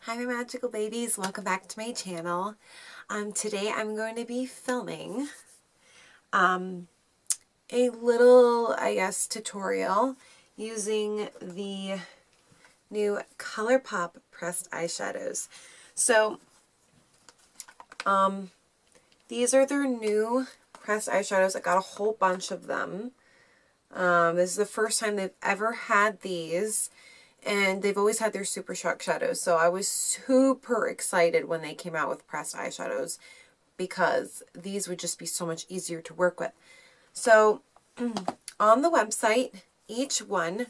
Hi my magical babies, welcome back to my channel. Today I'm going to be filming a little, I guess, tutorial using the new ColourPop pressed eyeshadows. So these are their new pressed eyeshadows. I got a whole bunch of them. This is the first time they've ever had these. And they've always had their Super Shock shadows. So I was super excited when they came out with pressed eyeshadows because these would just be so much easier to work with. So on the website, each eyeshadow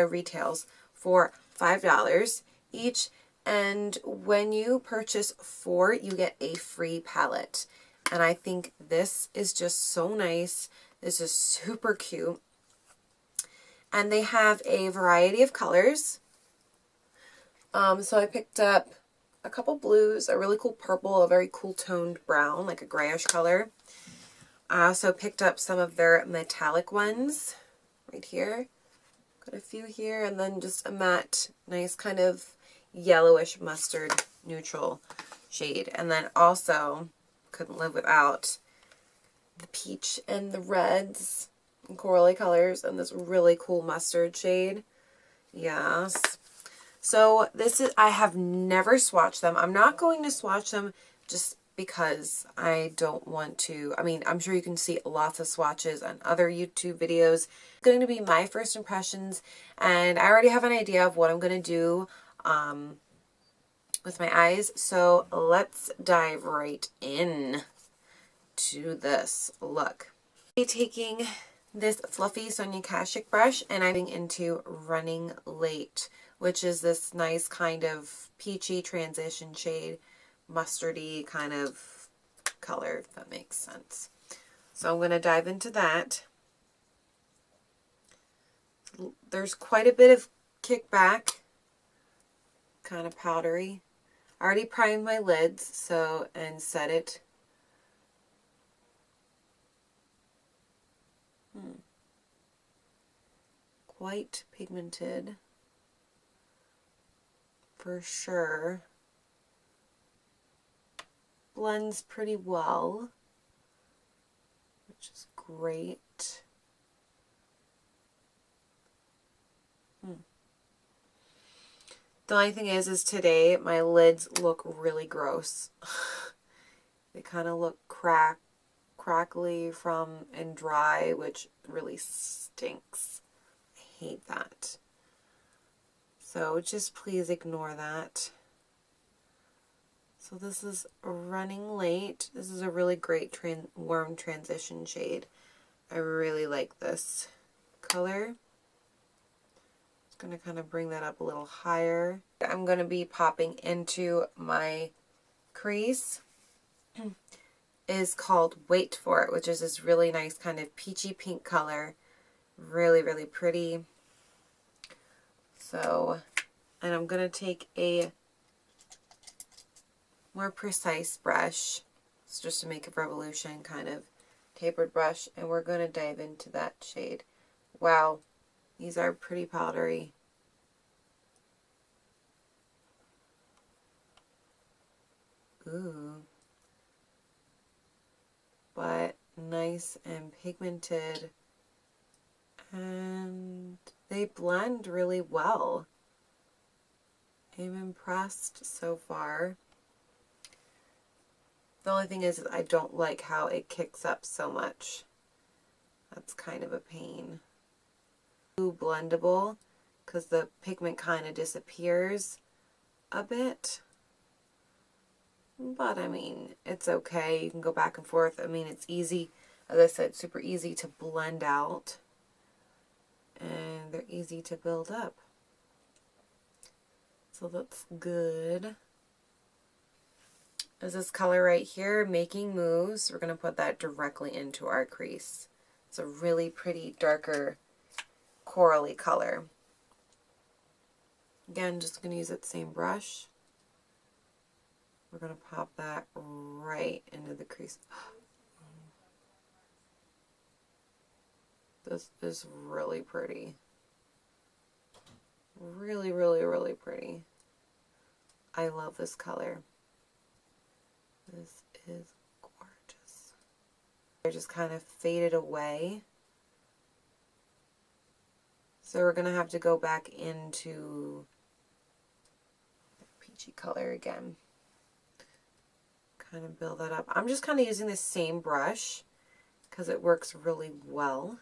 retails for $5 each. And when you purchase 4, you get a free palette. And I think this is just so nice. This is super cute. And they have a variety of colors. So I picked up a couple blues, a really cool purple, a very cool toned brown, like a grayish color. I also picked up some of their metallic ones right here. Got a few here, and then just a matte, nice kind of yellowish mustard neutral shade. And then also, couldn't live without the peach and the reds and corally colors and this really cool mustard shade. Yes. So this is, I have never swatched them. I'm not going to swatch them just because I don't want to. I mean, I'm sure you can see lots of swatches on other YouTube videos. It's going to be my first impressions, and I already have an idea of what I'm going to do with my eyes. So let's dive right in to this look. I'll be taking this fluffy Sonia Kashuk brush, and I'm into Running Late, which is this nice kind of peachy transition shade, mustardy kind of color, if that makes sense. So I'm going to dive into that. There's quite a bit of kickback, kind of powdery. I already primed my lids, and set it. Quite pigmented for sure. Blends pretty well, which is great. The only thing is today my lids look really gross. They kind of look crackly and dry, which really stinks. I hate that. So just please ignore that. So this is Running Late. This is a really great warm transition shade. I really like this color. Just going to kind of bring that up a little higher. I'm going to be popping into my crease. Is called Wait For It, which is this really nice kind of peachy pink color. Really, really pretty. So, and I'm going to take a more precise brush. It's just to make a revolution kind of tapered brush, and we're going to dive into that shade. Wow, these are pretty powdery. Ooh. But nice and pigmented, and they blend really well. I'm impressed so far. The only thing is I don't like how it kicks up so much. That's kind of a pain. Too blendable because the pigment kind of disappears a bit. But I mean, it's okay. You can go back and forth. I mean, it's easy. As I said, super easy to blend out. And they're easy to build up. So that's good. There's this color right here, Making Moves. We're going to put that directly into our crease. It's a really pretty, darker, corally color. Again, just going to use that same brush. We're going to pop that right into the crease. This is really pretty. Really, really, really pretty. I love this color. This is gorgeous. They're just kind of faded away. So we're going to have to go back into the peachy color again. Kind of build that up. I'm just kind of using the same brush because it works really well.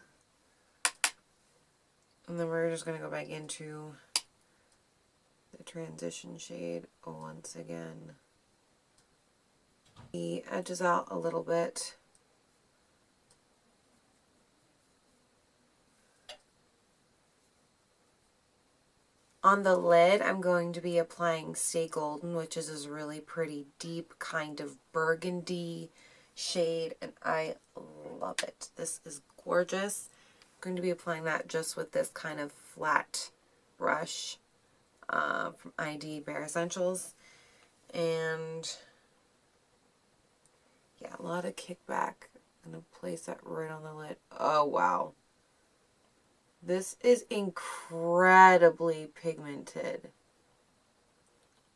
And then we're just going to go back into the transition shade once again. The edges out a little bit. On the lid, I'm going to be applying Stay Golden, which is this really pretty deep kind of burgundy shade, and I love it. This is gorgeous. I'm going to be applying that just with this kind of flat brush from ID Bare Essentials. And yeah, a lot of kickback. I'm going to place that right on the lid. Oh, wow. This is incredibly pigmented.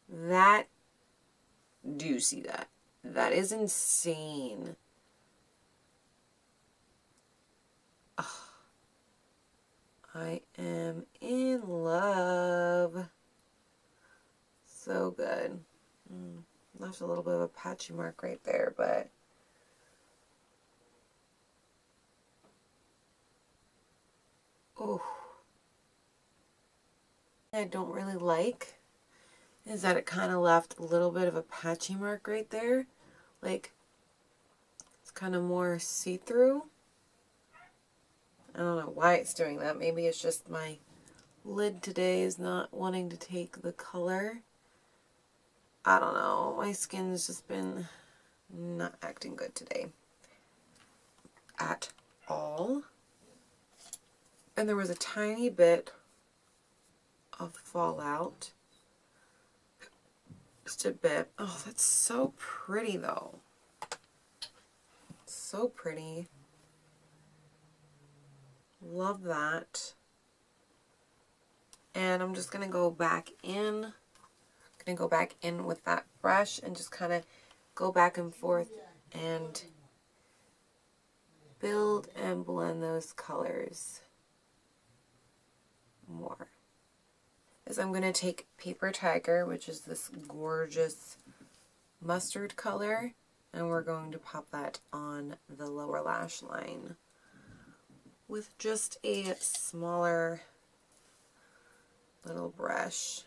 Do you see that? That is insane. Oh, I am in love. So good. Left a little bit of a patchy mark right there, but oh, I don't really like is that it kind of left a little bit of a patchy mark right there. Like, it's kind of more see-through. I don't know why it's doing that. Maybe it's just my lid today is not wanting to take the color. I don't know. My skin's just been not acting good today at all. And there was a tiny bit of fallout. Just a bit. Oh, that's so pretty though. So pretty. Love that. And I'm just going to go back in. I'm going to go back in with that brush and just kind of go back and forth and build and blend those colors more. Is I'm going to take Paper Tiger, which is this gorgeous mustard color, and we're going to pop that on the lower lash line with just a smaller little brush.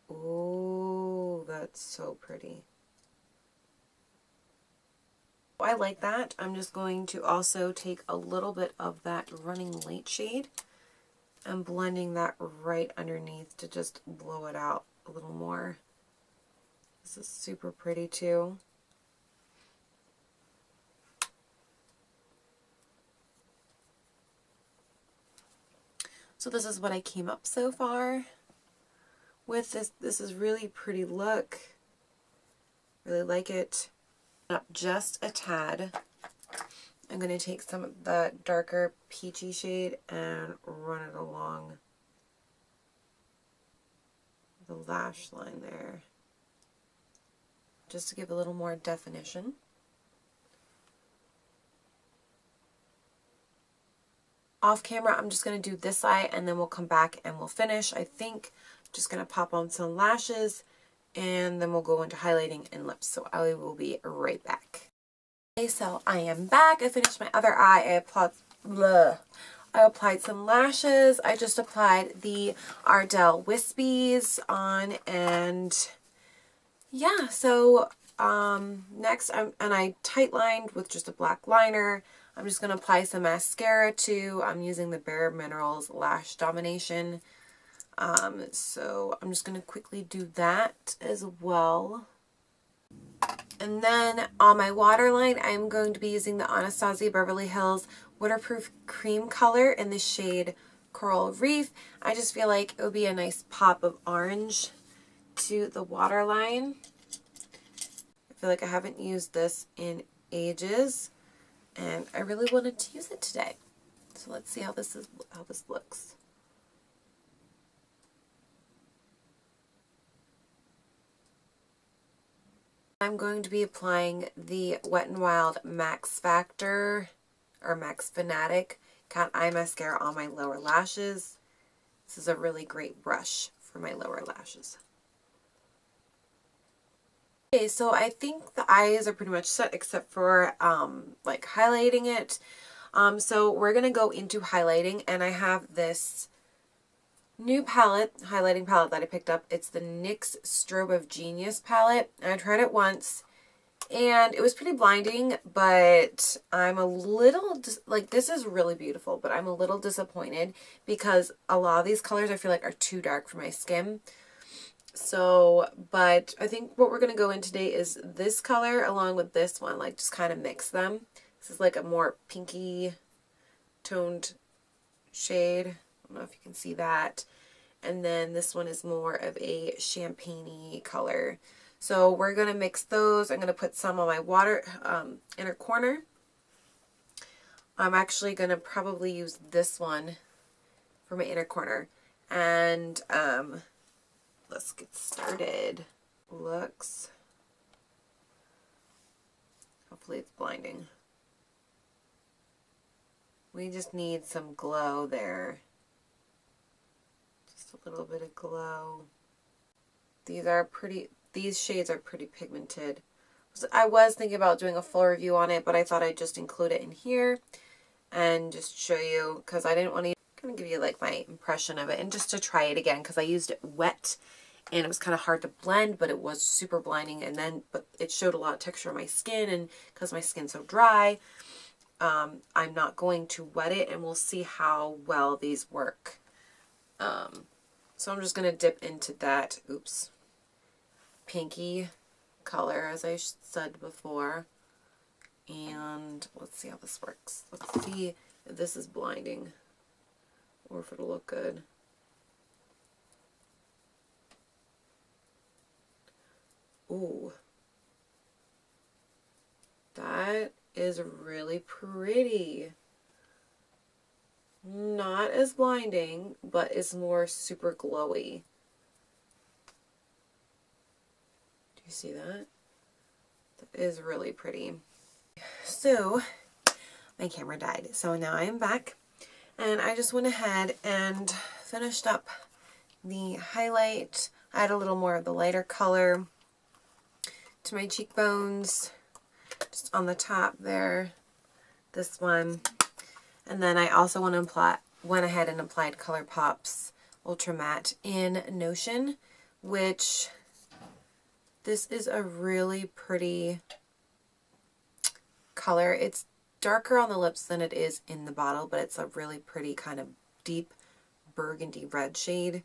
Ooh, that's so pretty. I like that. I'm just going to also take a little bit of that Running Late shade and blending that right underneath to just blow it out a little more. This is super pretty too. So this is what I came up so far with this. This is really pretty look. Really like it. Up just a tad. I'm going to take some of the darker peachy shade and run it along the lash line there, just to give a little more definition. Off camera, I'm just going to do this eye and then we'll come back and we'll finish. I think I'm just going to pop on some lashes and then we'll go into highlighting and lips. So I will be right back. Okay, so I am back. I finished my other eye. I applied some lashes. I just applied the Ardell Wispies on, and yeah, so next I tight lined with just a black liner. I'm just going to apply some mascara too. I'm using the Bare Minerals Lash Domination. So I'm just going to quickly do that as well. And then on my waterline, I'm going to be using the Anastasia Beverly Hills Waterproof Cream color in the shade Coral Reef. I just feel like it would be a nice pop of orange to the waterline. I feel like I haven't used this in ages, and I really wanted to use it today. So let's see how this looks. I'm going to be applying the Wet n Wild Max Factor or Max Fanatic Cat Eye Mascara on my lower lashes. This is a really great brush for my lower lashes. Okay, so I think the eyes are pretty much set except for like highlighting it. So we're going to go into highlighting, and I have this new highlighting palette that I picked up. It's the NYX Strobe of Genius palette, and I tried it once and it was pretty blinding, but I'm a little like, this is really beautiful, but I'm a little disappointed because a lot of these colors I feel like are too dark for my skin. So, but I think what we're going to go in today is this color along with this one, like just kind of mix them. This is like a more pinky toned shade. I don't know if you can see that. And then this one is more of a champagne-y color. So we're going to mix those. I'm going to put some on my water inner corner. I'm actually going to probably use this one for my inner corner. And let's get started. Looks. Hopefully it's blinding. We just need some glow there. Just a little bit of glow. These shades are pretty pigmented. So I was thinking about doing a full review on it, but I thought I'd just include it in here and just show you, because I didn't want to kind of give you like my impression of it, and just to try it again because I used it wet and it was kind of hard to blend, but it was super blinding, and then but it showed a lot of texture on my skin, and because my skin's so dry, I'm not going to wet it, and we'll see how well these work. So I'm just going to dip into that, pinky color, as I said before. And let's see how this works. Let's see if this is blinding or if it'll look good. Ooh. That is really pretty. Not as blinding, but is more super glowy. Do you see that? That is really pretty. So, my camera died. So now I am back. And I just went ahead and finished up the highlight. I had a little more of the lighter color to my cheekbones. Just on the top there. This one. And then I also went ahead and applied ColourPop's Ultra Matte in Notion, which this is a really pretty color. It's darker on the lips than it is in the bottle, but it's a really pretty kind of deep burgundy red shade.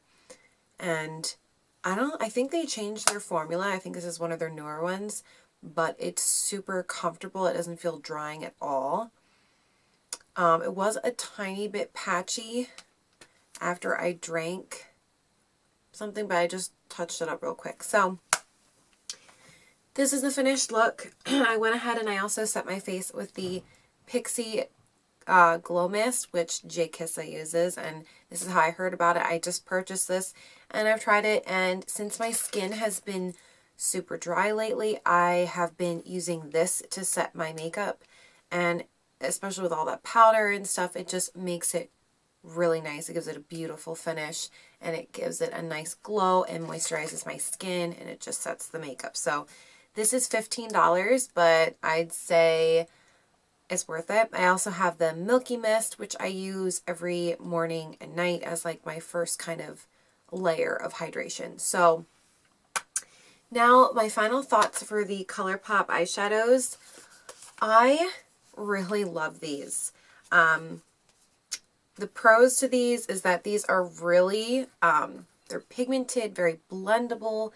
And I think they changed their formula. I think this is one of their newer ones, but it's super comfortable. It doesn't feel drying at all. It was a tiny bit patchy after I drank something, but I just touched it up real quick. So this is the finished look. I went ahead and I also set my face with the Pixie Glow Mist, which J. Kissa uses, and this is how I heard about it. I just purchased this and I've tried it, and since my skin has been super dry lately, I have been using this to set my makeup, and especially with all that powder and stuff, it just makes it really nice. It gives it a beautiful finish, and it gives it a nice glow and moisturizes my skin, and it just sets the makeup. So this is $15, but I'd say it's worth it. I also have the Milky Mist, which I use every morning and night as like my first kind of layer of hydration. So now my final thoughts for the ColourPop eyeshadows. I really love these. The pros to these is that these are really, they're pigmented, very blendable.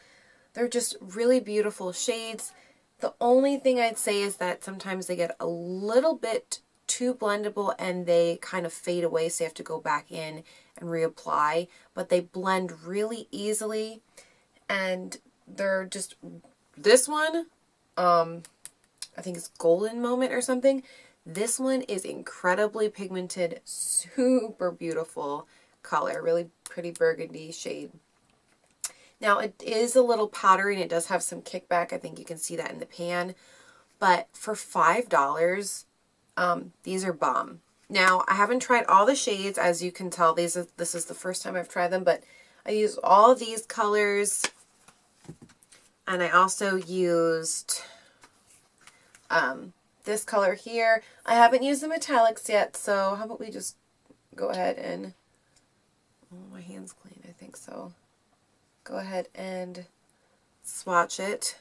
They're just really beautiful shades. The only thing I'd say is that sometimes they get a little bit too blendable and they kind of fade away, so you have to go back in and reapply. But they blend really easily, and they're just, this one, I think it's Golden Moment or something. This one is incredibly pigmented, super beautiful color, really pretty burgundy shade. Now it is a little powdery and it does have some kickback. I think you can see that in the pan. But for $5, these are bomb. Now, I haven't tried all the shades. As you can tell, this is the first time I've tried them, but I used all of these colors. And I also used this color here. I haven't used the metallics yet, so how about we just go ahead and, oh, my hand's clean, I think so. Go ahead and swatch it.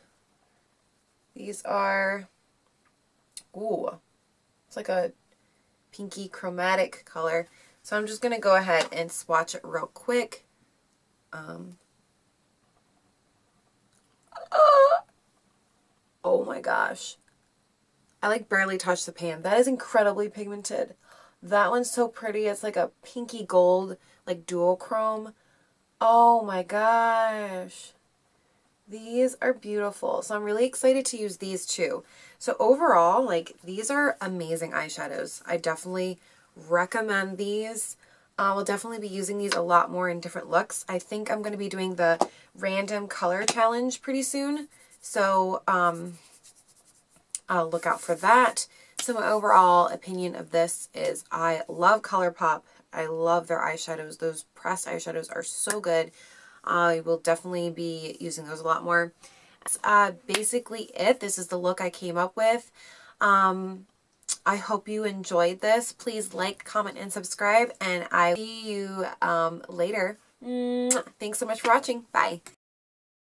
These are, ooh, it's like a pinky chromatic color. So I'm just going to go ahead and swatch it real quick. Oh my gosh. I like barely touched the pan. That is incredibly pigmented. That one's so pretty. It's like a pinky gold, like duochrome. Oh my gosh. These are beautiful. So I'm really excited to use these too. So overall, like, these are amazing eyeshadows. I definitely recommend these. We'll definitely be using these a lot more in different looks. I think I'm going to be doing the random color challenge pretty soon. So I'll look out for that. So my overall opinion of this is I love ColourPop. I love their eyeshadows. Those pressed eyeshadows are so good. I will definitely be using those a lot more. That's basically it. This is the look I came up with. I hope you enjoyed this. Please like, comment, and subscribe, and I will see you later. Thanks so much for watching. Bye.